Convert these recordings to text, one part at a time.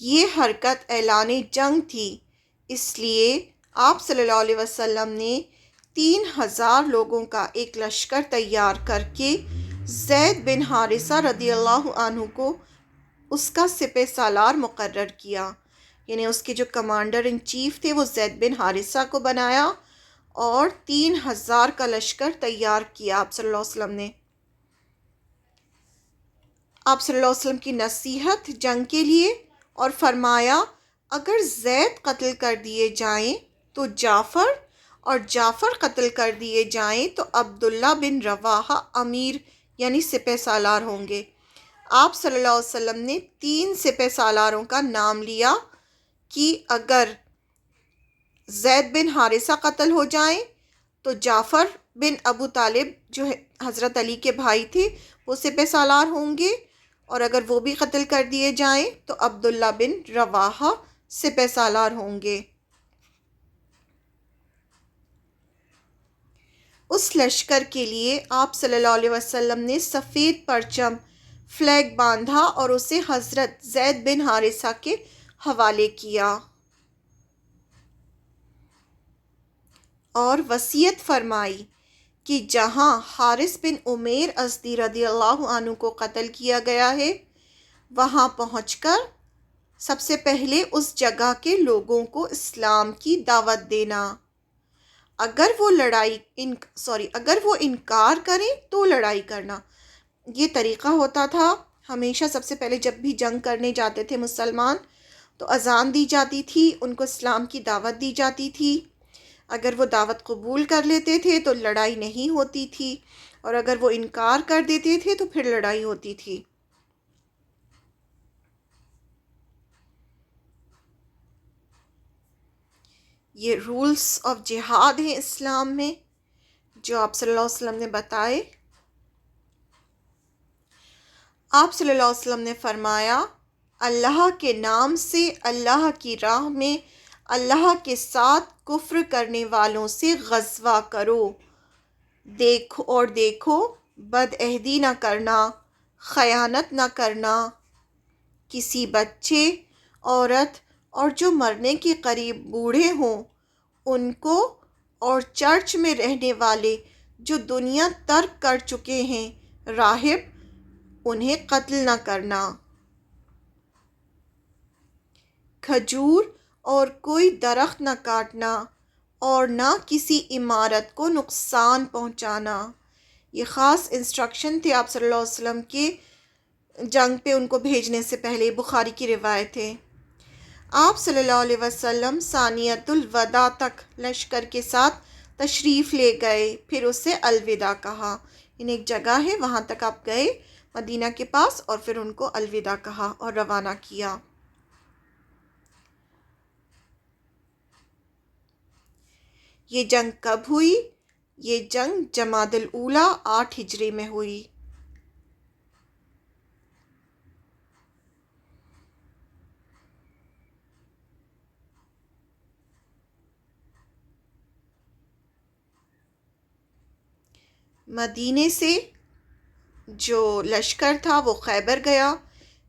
یہ حرکت اعلان جنگ تھی، اس لیے آپ صلی اللہ علیہ وسلم نے 3,000 لوگوں کا ایک لشکر تیار کر کے زید بن حارثہ رضی اللہ عنہ کو اس کا سپہ سالار مقرر کیا، یعنی اس کے جو کمانڈر ان چیف تھے وہ زید بن حارثہ کو بنایا، اور 3,000 کا لشکر تیار کیا آپ صلی اللہ علیہ وسلم نے۔ آپ صلی اللہ علیہ وسلم کی نصیحت جنگ کے لیے، اور فرمایا اگر زید قتل کر دیے جائیں تو جعفر، اور جعفر قتل کر دیے جائیں تو عبداللہ بن رواحہ امیر یعنی سپہ سالار ہوں گے۔ آپ صلی اللہ علیہ وسلم نے 3 سپہ سالاروں کا نام لیا کہ اگر زید بن حارثہ قتل ہو جائیں تو جعفر بن ابو طالب جو حضرت علی کے بھائی تھے وہ سپہ سالار ہوں گے، اور اگر وہ بھی قتل کر دیے جائیں تو عبداللہ بن رواحہ سپہ سالار ہوں گے۔ اس لشکر کے لیے آپ صلی اللہ علیہ وسلم نے سفید پرچم فلیگ باندھا اور اسے حضرت زید بن حارثہ کے حوالے کیا، اور وصیت فرمائی کہ جہاں حارث بن عمیر ازدی رضی اللہ عنہ کو قتل کیا گیا ہے وہاں پہنچ کر سب سے پہلے اس جگہ کے لوگوں کو اسلام کی دعوت دینا، اگر وہ انکار کریں تو لڑائی کرنا۔ یہ طریقہ ہوتا تھا ہمیشہ، سب سے پہلے جب بھی جنگ کرنے جاتے تھے مسلمان تو اذان دی جاتی تھی، ان کو اسلام کی دعوت دی جاتی تھی، اگر وہ دعوت قبول کر لیتے تھے تو لڑائی نہیں ہوتی تھی، اور اگر وہ انکار کر دیتے تھے تو پھر لڑائی ہوتی تھی۔ یہ رولز آف جہاد ہیں اسلام میں جو آپ صلی اللہ علیہ وسلم نے بتائے۔ آپ صلی اللہ علیہ وسلم نے فرمایا اللہ کے نام سے اللہ کی راہ میں اللہ کے ساتھ کفر کرنے والوں سے غزوہ کرو، دیکھو بد عہدی نہ کرنا، خیانت نہ کرنا، کسی بچے، عورت اور جو مرنے کے قریب بوڑھے ہوں ان کو، اور چرچ میں رہنے والے جو دنیا ترک کر چکے ہیں راہب، انہیں قتل نہ کرنا۔ کھجور اور کوئی درخت نہ کاٹنا، اور نہ کسی عمارت کو نقصان پہنچانا۔ یہ خاص انسٹرکشن تھے آپ صلی اللہ علیہ وسلم کے جنگ پہ ان کو بھیجنے سے پہلے، بخاری کی روایت ہے۔ آپ صلی اللہ علیہ وسلم ثانیۃ الوداع تک لشکر کے ساتھ تشریف لے گئے، پھر اسے الوداع کہا، یعنی ایک جگہ ہے وہاں تک آپ گئے مدینہ کے پاس، اور پھر ان کو الوداع کہا اور روانہ کیا۔ یہ جنگ کب ہوئی؟ یہ جنگ جمادی الاولیٰ 8 ہجری میں ہوئی۔ مدینے سے جو لشکر تھا وہ خیبر گیا،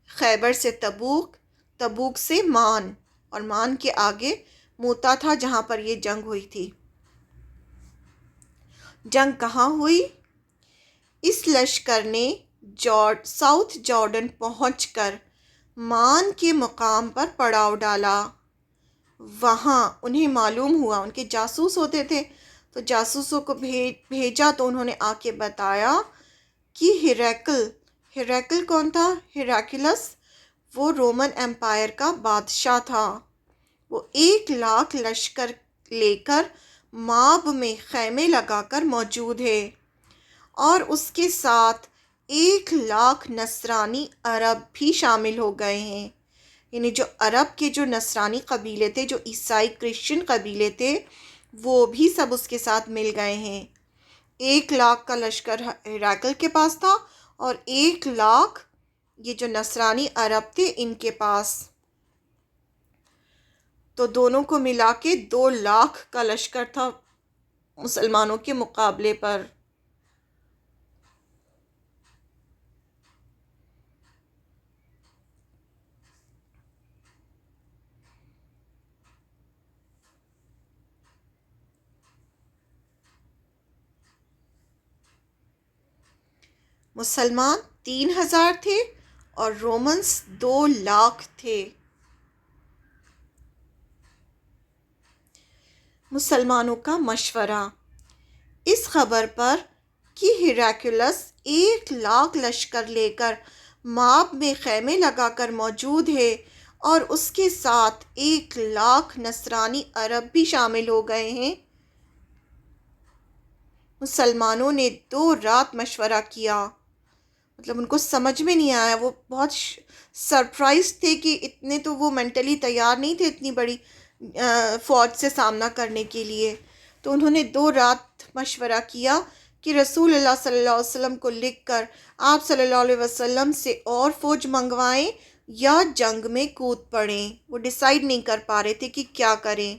خیبر سے تبوک، تبوک سے مان، اور مان کے آگے موتا تھا جہاں پر یہ جنگ ہوئی تھی۔ جنگ کہاں ہوئی؟ اس لشکر نے ساؤتھ جارڈن پہنچ کر مان کے مقام پر پڑاؤ ڈالا۔ وہاں انہیں معلوم ہوا، ان کے جاسوس ہوتے تھے تو جاسوسوں کو بھیجا تو انہوں نے آ کے بتایا کہ ہیراکل کون تھا؟ ہیراکلس، وہ رومن امپائر کا بادشاہ تھا، وہ 1,00,000 لشکر لے کر ماب میں خیمے لگا کر موجود ہے، اور اس کے ساتھ 1,00,000 نصرانی عرب بھی شامل ہو گئے ہیں، یعنی جو عرب کے جو نصرانی قبیلے تھے، جو عیسائی کرسچن قبیلے تھے، وہ بھی سب اس کے ساتھ مل گئے ہیں۔ 1,00,000 کا لشکر ہیراکل کے پاس تھا، اور 1,00,000 یہ جو نصرانی عرب تھے ان کے پاس، تو دونوں کو ملا کے 2,00,000 کا لشکر تھا مسلمانوں کے مقابلے پر۔ مسلمان 3,000 تھے اور رومنس 2,00,000 تھے۔ مسلمانوں کا مشورہ۔ اس خبر پر کہ ہیراکلیس 1,00,000 لشکر لے کر ماب میں خیمے لگا کر موجود ہے اور اس کے ساتھ 1,00,000 نصرانی عرب بھی شامل ہو گئے ہیں، مسلمانوں نے 2 رات مشورہ کیا۔ مطلب ان کو سمجھ میں نہیں آیا، وہ بہت سرپرائز تھے کہ اتنے تو وہ مینٹلی تیار نہیں تھے اتنی بڑی فوج سے سامنا کرنے کے لیے۔ تو انہوں نے 2 رات مشورہ کیا کہ رسول اللہ صلی اللہ علیہ وسلم کو لکھ کر آپ صلی اللہ علیہ وسلم سے اور فوج منگوائیں یا جنگ میں کود پڑیں۔ وہ ڈیسائیڈ نہیں کر پا رہے تھے کہ کیا کریں۔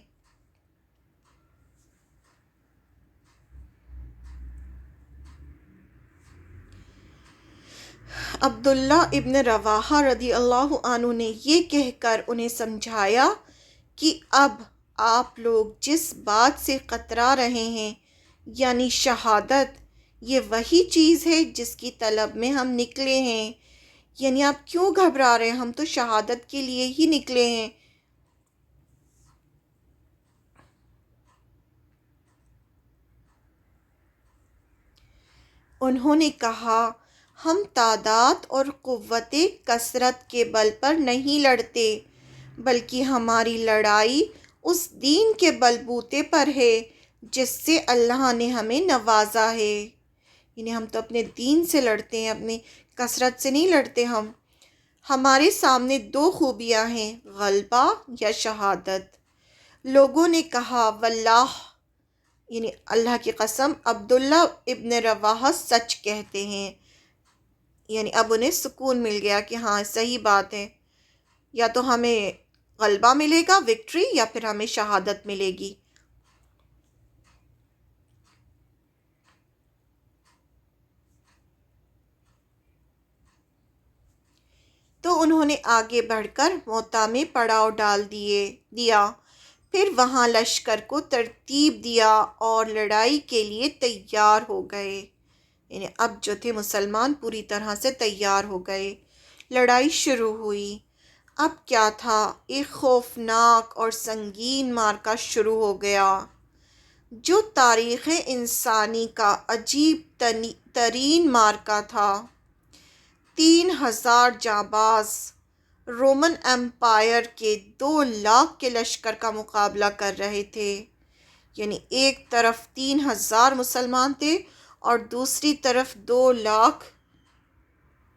عبداللہ ابن رواحہ رضی اللہ عنہ نے یہ کہہ کر انہیں سمجھایا کہ اب آپ لوگ جس بات سے کترا رہے ہیں یعنی شہادت، یہ وہی چیز ہے جس کی طلب میں ہم نکلے ہیں۔ یعنی آپ کیوں گھبرا رہے ہیں، ہم تو شہادت کے لیے ہی نکلے ہیں۔ انہوں نے کہا ہم تعداد اور قوت کثرت کے بل پر نہیں لڑتے، بلکہ ہماری لڑائی اس دین کے بل بوتے پر ہے جس سے اللہ نے ہمیں نوازا ہے۔ یعنی ہم تو اپنے دین سے لڑتے ہیں، اپنی کثرت سے نہیں لڑتے۔ ہمارے سامنے 2 خوبیاں ہیں، غلبہ یا شہادت۔ لوگوں نے کہا واللہ، یعنی اللہ کی قسم عبداللہ ابن رواحہ سچ کہتے ہیں۔ یعنی اب انہیں سکون مل گیا کہ ہاں صحیح بات ہے، یا تو ہمیں غلبہ ملے گا، وکٹری، یا پھر ہمیں شہادت ملے گی۔ تو انہوں نے آگے بڑھ کر موتا میں پڑاؤ ڈال دیا، پھر وہاں لشکر کو ترتیب دیا اور لڑائی کے لیے تیار ہو گئے۔ یعنی اب جو تھے مسلمان پوری طرح سے تیار ہو گئے، لڑائی شروع ہوئی۔ اب کیا تھا، ایک خوفناک اور سنگین معرکہ شروع ہو گیا جو تاریخ انسانی کا عجیب ترین معرکہ تھا۔ 3,000 جانباز رومن امپائر کے 2,00,000 کے لشکر کا مقابلہ کر رہے تھے۔ یعنی ایک طرف 3,000 مسلمان تھے اور دوسری طرف 2,00,000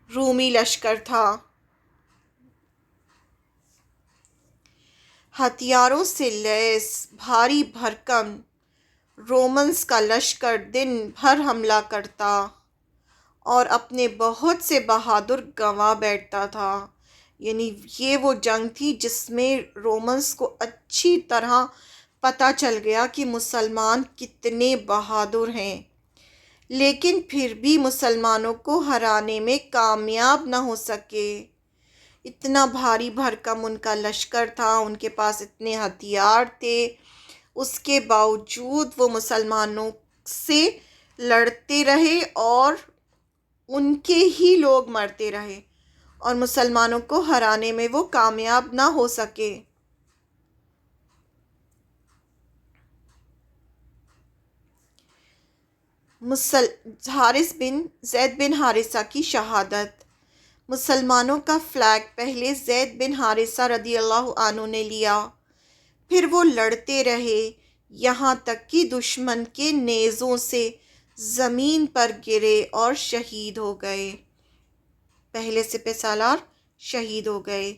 رومی لشکر تھا۔ ہتھیاروں سے لیس بھاری بھرکم رومنز کا لشکر دن بھر حملہ کرتا اور اپنے بہت سے بہادر گنوا بیٹھتا تھا۔ یعنی یہ وہ جنگ تھی جس میں رومنز کو اچھی طرح پتہ چل گیا کہ مسلمان کتنے بہادر ہیں، لیکن پھر بھی مسلمانوں کو ہرانے میں کامیاب نہ ہو سکے۔ اتنا بھاری بھرکم ان کا لشکر تھا، ان کے پاس اتنے ہتھیار تھے، اس کے باوجود وہ مسلمانوں سے لڑتے رہے اور ان کے ہی لوگ مرتے رہے اور مسلمانوں کو ہرانے میں وہ کامیاب نہ ہو سکے۔ زید بن حارثہ کی شہادت۔ مسلمانوں کا فلیگ پہلے زید بن حارثہ رضی اللہ عنہ نے لیا، پھر وہ لڑتے رہے یہاں تک کہ دشمن کے نیزوں سے زمین پر گرے اور شہید ہو گئے۔ پہلے سپہ سالار شہید ہو گئے۔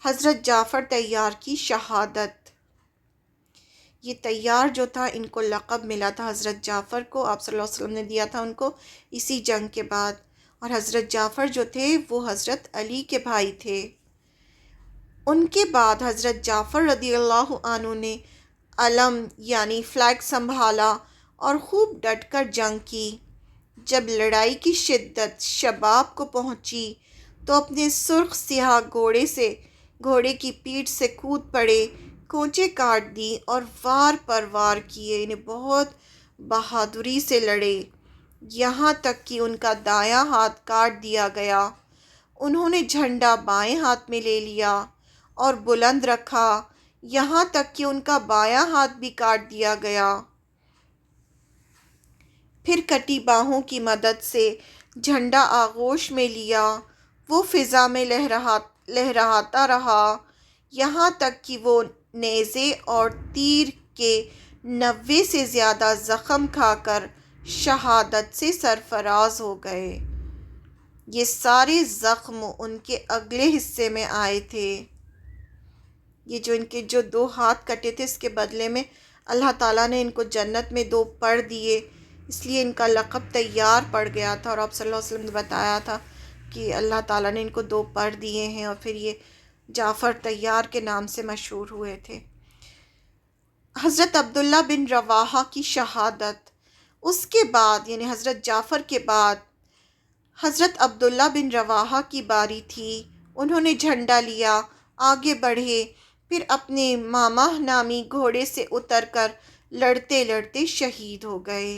حضرت جعفر طیار کی شہادت۔ یہ طیار جو تھا، ان کو لقب ملا تھا حضرت جعفر کو، آپ صلی اللہ علیہ وسلم نے دیا تھا ان کو اسی جنگ کے بعد۔ اور حضرت جعفر جو تھے وہ حضرت علی کے بھائی تھے۔ ان کے بعد حضرت جعفر رضی اللہ عنہ نے علم یعنی فلیگ سنبھالا اور خوب ڈٹ کر جنگ کی۔ جب لڑائی کی شدت شباب کو پہنچی تو اپنے سرخ سیاہ گھوڑے کی پیٹھ سے کود پڑے، کونچیں کاٹ دی اور وار پر وار کیے، انہیں بہت بہادری سے لڑے۔ یہاں تک کہ ان کا دایاں ہاتھ کاٹ دیا گیا۔ انہوں نے جھنڈا بائیں ہاتھ میں لے لیا اور بلند رکھا، یہاں تک کہ ان کا بایاں ہاتھ بھی کاٹ دیا گیا۔ پھر کٹی باہوں کی مدد سے جھنڈا آغوش میں لیا، وہ فضا میں لہراتا رہا، یہاں تک کہ وہ نیزے اور تیر کے 90 سے زیادہ زخم کھا کر شہادت سے سرفراز ہو گئے۔ یہ سارے زخم ان کے اگلے حصے میں آئے تھے۔ یہ جو ان کے جو 2 ہاتھ کٹے تھے، اس کے بدلے میں اللہ تعالیٰ نے ان کو جنت میں 2 پر دیے، اس لیے ان کا لقب طیار پڑ گیا تھا۔ اور آپ صلی اللہ علیہ وسلم نے بتایا تھا کہ اللہ تعالیٰ نے ان کو 2 پر دیے ہیں، اور پھر یہ جعفر طیار کے نام سے مشہور ہوئے تھے۔ حضرت عبداللہ بن رواحہ کی شہادت۔ اس کے بعد یعنی حضرت جعفر کے بعد حضرت عبداللہ بن رواحہ کی باری تھی۔ انہوں نے جھنڈا لیا، آگے بڑھے، پھر اپنے مامہ نامی گھوڑے سے اتر کر لڑتے لڑتے شہید ہو گئے۔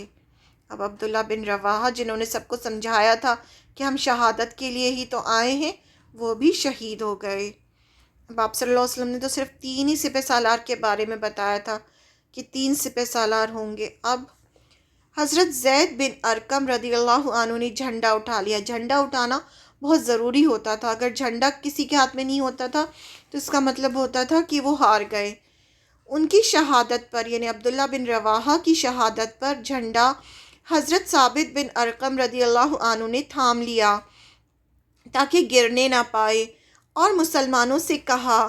اب عبداللہ بن رواحہ جنہوں نے سب کو سمجھایا تھا کہ ہم شہادت کے لیے ہی تو آئے ہیں، وہ بھی شہید ہو گئے۔ اب آپ صلی اللہ علیہ وسلم نے تو صرف 3 ہی سپہ سالار کے بارے میں بتایا تھا کہ 3 سپہ سالار ہوں گے۔ اب حضرت زید بن ارقم رضی اللہ عنہ نے جھنڈا اٹھا لیا۔ جھنڈا اٹھانا بہت ضروری ہوتا تھا، اگر جھنڈا کسی کے ہاتھ میں نہیں ہوتا تھا تو اس کا مطلب ہوتا تھا کہ وہ ہار گئے۔ ان کی شہادت پر یعنی عبداللہ بن رواحہ کی شہادت پر جھنڈا حضرت ثابت بن ارقم رضی اللہ عنہ نے تھام لیا تاکہ گرنے نہ پائے، اور مسلمانوں سے کہا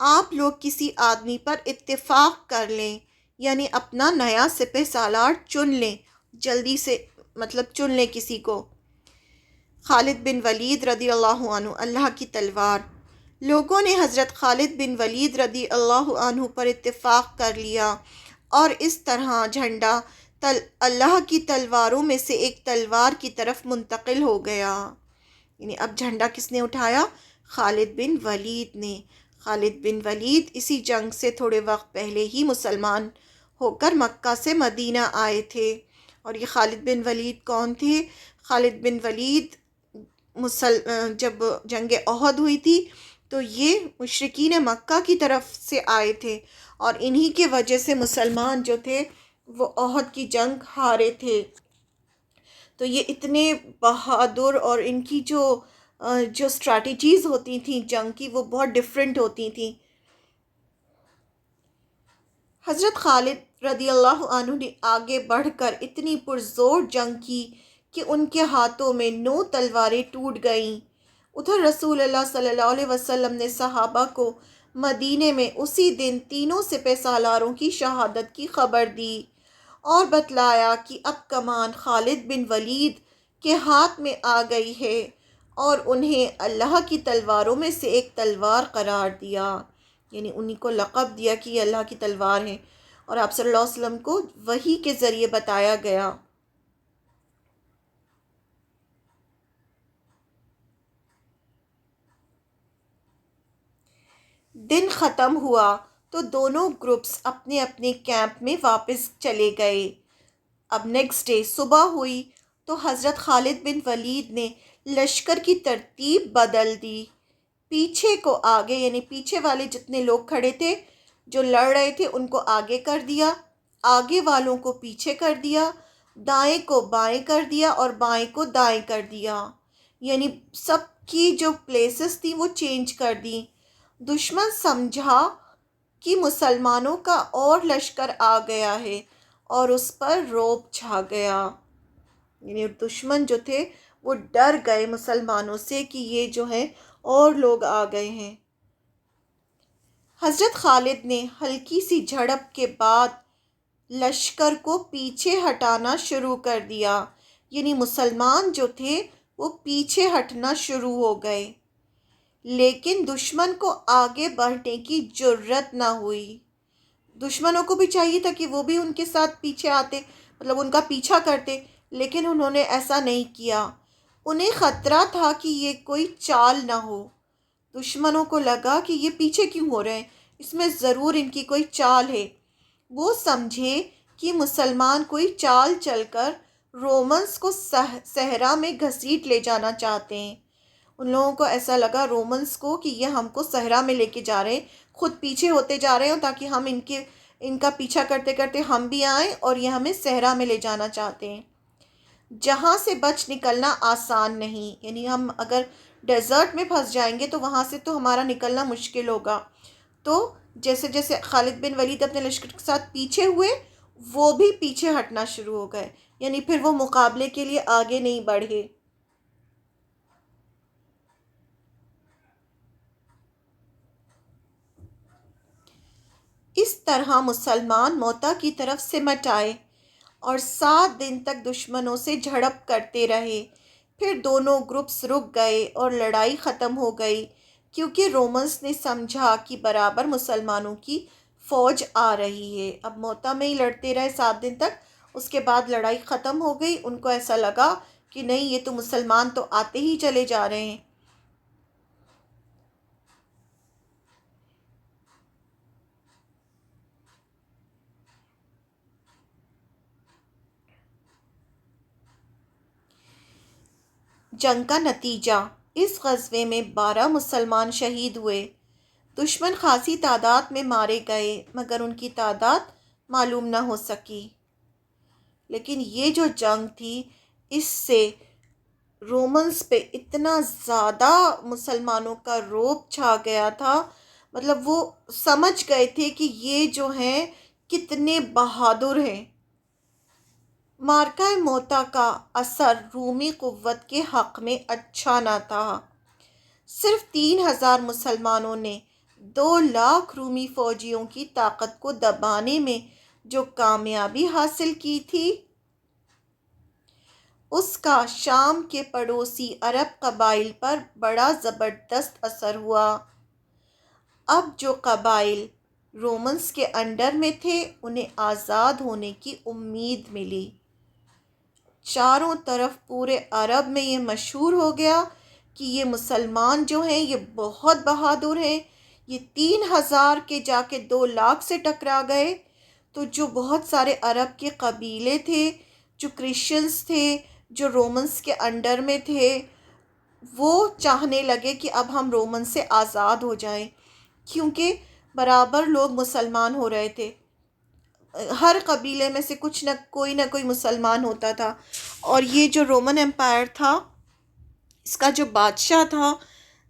آپ لوگ کسی آدمی پر اتفاق کر لیں، یعنی اپنا نیا سپہ سالار چن لیں، جلدی سے مطلب چن لیں کسی کو۔ خالد بن ولید رضی اللہ عنہ، اللہ کی تلوار۔ لوگوں نے حضرت خالد بن ولید رضی اللہ عنہ پر اتفاق کر لیا، اور اس طرح جھنڈا اللہ کی تلواروں میں سے ایک تلوار کی طرف منتقل ہو گیا۔ یعنی اب جھنڈا کس نے اٹھایا؟ خالد بن ولید نے۔ خالد بن ولید اسی جنگ سے تھوڑے وقت پہلے ہی مسلمان ہو کر مکہ سے مدینہ آئے تھے۔ اور یہ خالد بن ولید کون تھے؟ خالد بن ولید جب جنگ احد ہوئی تھی تو یہ مشرکین مکہ کی طرف سے آئے تھے، اور انہی کے وجہ سے مسلمان جو تھے وہ احد کی جنگ ہارے تھے۔ تو یہ اتنے بہادر، اور ان کی جو اسٹریٹجیز ہوتی تھیں جنگ کی وہ بہت ڈیفرنٹ ہوتی تھیں۔ حضرت خالد رضی اللہ عنہ نے آگے بڑھ کر اتنی پرزور جنگ کی کہ ان کے ہاتھوں میں 9 تلواریں ٹوٹ گئیں۔ ادھر رسول اللہ صلی اللہ علیہ وسلم نے صحابہ کو مدینے میں اسی دن 3 سپہ سالاروں کی شہادت کی خبر دی، اور بتلایا کہ اب کمان خالد بن ولید کے ہاتھ میں آ گئی ہے، اور انہیں اللہ کی تلواروں میں سے ایک تلوار قرار دیا، یعنی انہی کو لقب دیا کہ یہ اللہ کی تلوار ہے، اور آپ صلی اللہ علیہ وسلم کو وحی کے ذریعے بتایا گیا۔ دن ختم ہوا تو دونوں گروپس اپنے اپنے کیمپ میں واپس چلے گئے۔ اب نیکسٹ ڈے صبح ہوئی تو حضرت خالد بن ولید نے لشکر کی ترتیب بدل دی۔ پیچھے کو آگے یعنی پیچھے والے جتنے لوگ کھڑے تھے جو لڑ رہے تھے ان کو آگے کر دیا، آگے والوں کو پیچھے کر دیا، دائیں کو بائیں کر دیا اور بائیں کو دائیں کر دیا، یعنی سب کی جو پلیسز تھیں وہ چینج کر دیں۔ دشمن سمجھا کہ مسلمانوں کا اور لشکر آ گیا ہے، اور اس پر رعب چھا گیا، یعنی دشمن جو تھے وہ ڈر گئے مسلمانوں سے کہ یہ جو ہے اور لوگ آ گئے ہیں۔ حضرت خالد نے ہلکی سی جھڑپ کے بعد لشکر کو پیچھے ہٹانا شروع کر دیا، یعنی مسلمان جو تھے وہ پیچھے ہٹنا شروع ہو گئے، لیکن دشمن کو آگے بڑھنے کی جرت نہ ہوئی۔ دشمنوں کو بھی چاہیے تھا کہ وہ بھی ان کے ساتھ پیچھے آتے، مطلب ان کا پیچھا کرتے، لیکن انہوں نے ایسا نہیں کیا۔ انہیں خطرہ تھا کہ یہ کوئی چال نہ ہو۔ دشمنوں کو لگا کہ یہ پیچھے کیوں ہو رہے ہیں، اس میں ضرور ان کی کوئی چال ہے۔ وہ سمجھے کہ مسلمان کوئی چال چل کر رومنس کو صحرا میں گھسیٹ لے جانا چاہتے ہیں۔ ان لوگوں کو ایسا لگا رومنس کو کہ یہ ہم کو صحرا میں لے کے جا رہے ہیں، خود پیچھے ہوتے جا رہے ہوں تاکہ ہم ان کا پیچھا کرتے کرتے ہم بھی آئیں، اور یہ ہمیں صحرا میں لے جانا چاہتے ہیں جہاں سے بچ نکلنا آسان نہیں۔ یعنی ہم اگر ڈیزرٹ میں پھنس جائیں گے تو وہاں سے تو ہمارا نکلنا مشکل ہوگا۔ تو جیسے جیسے خالد بن ولید اپنے لشکر کے ساتھ پیچھے ہوئے، وہ بھی پیچھے ہٹنا شروع ہو گئے، یعنی پھر وہ مقابلے کے لیے آگے نہیں بڑھے۔ اس طرح مسلمان موتا کی طرف سمٹ آئے اور 7 دن تک دشمنوں سے جھڑپ کرتے رہے۔ پھر دونوں گروپس رک گئے اور لڑائی ختم ہو گئی، کیونکہ رومنس نے سمجھا کہ برابر مسلمانوں کی فوج آ رہی ہے۔ اب موتا میں ہی لڑتے رہے 7 دن تک، اس کے بعد لڑائی ختم ہو گئی۔ ان کو ایسا لگا کہ نہیں، یہ تو مسلمان تو آتے ہی چلے جا رہے ہیں۔ جنگ کا نتیجہ: اس غزوے میں 12 مسلمان شہید ہوئے۔ دشمن خاصی تعداد میں مارے گئے، مگر ان کی تعداد معلوم نہ ہو سکی۔ لیکن یہ جو جنگ تھی، اس سے رومنس پہ اتنا زیادہ مسلمانوں کا رعب چھا گیا تھا، مطلب وہ سمجھ گئے تھے کہ یہ جو ہیں کتنے بہادر ہیں۔ معرکہ موتا کا اثر رومی قوت کے حق میں اچھا نہ تھا۔ صرف 3,000 مسلمانوں نے 2 لاکھ رومی فوجیوں کی طاقت کو دبانے میں جو کامیابی حاصل کی تھی، اس کا شام کے پڑوسی عرب قبائل پر بڑا زبردست اثر ہوا۔ اب جو قبائل رومنس کے انڈر میں تھے، انہیں آزاد ہونے کی امید ملی۔ چاروں طرف پورے عرب میں یہ مشہور ہو گیا کہ یہ مسلمان جو ہیں یہ بہت بہادر ہیں۔ یہ 3,000 کے جا کے 2 لاکھ سے ٹکرا گئے۔ تو جو بہت سارے عرب کے قبیلے تھے، جو کرسچنز تھے، جو رومنس کے انڈر میں تھے، وہ چاہنے لگے کہ اب ہم رومن سے آزاد ہو جائیں، کیونکہ برابر لوگ مسلمان ہو رہے تھے۔ ہر قبیلے میں سے کچھ نہ کوئی مسلمان ہوتا تھا، اور یہ جو رومن امپائر تھا، اس کا جو بادشاہ تھا،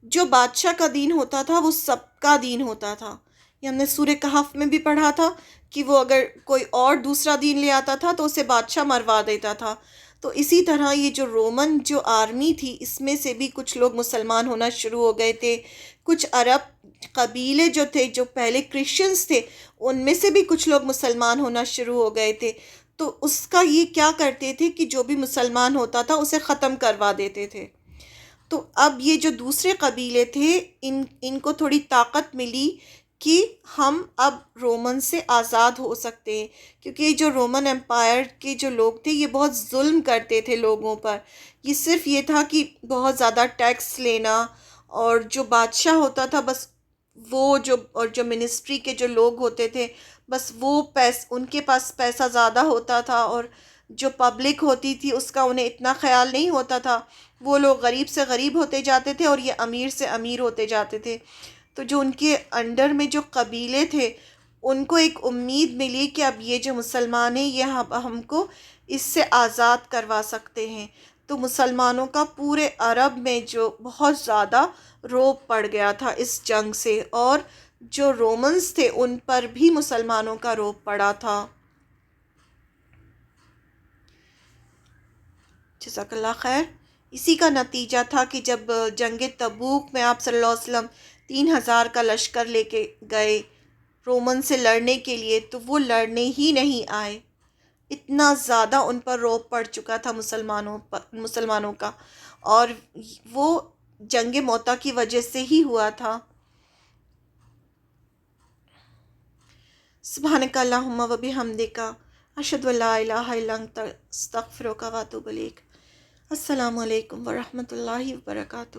جو بادشاہ کا دین ہوتا تھا وہ سب کا دین ہوتا تھا۔ یہ ہم نے سورہ کہف میں بھی پڑھا تھا کہ وہ اگر کوئی اور دوسرا دین لے آتا تھا تو اسے بادشاہ مروا دیتا تھا۔ تو اسی طرح یہ جو رومن جو آرمی تھی، اس میں سے بھی کچھ لوگ مسلمان ہونا شروع ہو گئے تھے۔ کچھ عرب قبیلے جو تھے، جو پہلے کرسچنز تھے، ان میں سے بھی کچھ لوگ مسلمان ہونا شروع ہو گئے تھے۔ تو اس کا یہ کیا کرتے تھے کہ جو بھی مسلمان ہوتا تھا اسے ختم کروا دیتے تھے۔ تو اب یہ جو دوسرے قبیلے تھے، ان کو تھوڑی طاقت ملی کہ ہم اب رومن سے آزاد ہو سکتے ہیں، کیونکہ یہ جو رومن امپائر کے جو لوگ تھے یہ بہت ظلم کرتے تھے لوگوں پر۔ یہ صرف یہ تھا کہ بہت زیادہ ٹیکس لینا، اور جو بادشاہ ہوتا تھا بس وہ اور جو منسٹری کے جو لوگ ہوتے تھے، بس وہ ان کے پاس پیسہ زیادہ ہوتا تھا، اور جو پبلک ہوتی تھی اس کا انہیں اتنا خیال نہیں ہوتا تھا۔ وہ لوگ غریب سے غریب ہوتے جاتے تھے اور یہ امیر سے امیر ہوتے جاتے تھے۔ تو جو ان کے انڈر میں جو قبیلے تھے، ان کو ایک امید ملی کہ اب یہ جو مسلمان ہیں یہ ہم کو اس سے آزاد کروا سکتے ہیں۔ تو مسلمانوں کا پورے عرب میں جو بہت زیادہ رعب پڑ گیا تھا اس جنگ سے، اور جو رومنز تھے ان پر بھی مسلمانوں کا رعب پڑا تھا۔ جزاک اللہ خیر۔ اسی کا نتیجہ تھا کہ جب جنگ تبوک میں آپ صلی اللہ علیہ وسلم 3,000 کا لشکر لے کے گئے رومن سے لڑنے کے لیے، تو وہ لڑنے ہی نہیں آئے۔ اتنا زیادہ ان پر رعب پڑ چکا تھا مسلمانوں کا، اور وہ جنگ موتا کی وجہ سے ہی ہوا تھا۔ سبحانک اللہم و بحمدک، اشہد ان لا الہ الا انت، استغفرک و اتوب الیک۔ السلام علیکم ورحمۃ اللہ وبرکاتہ۔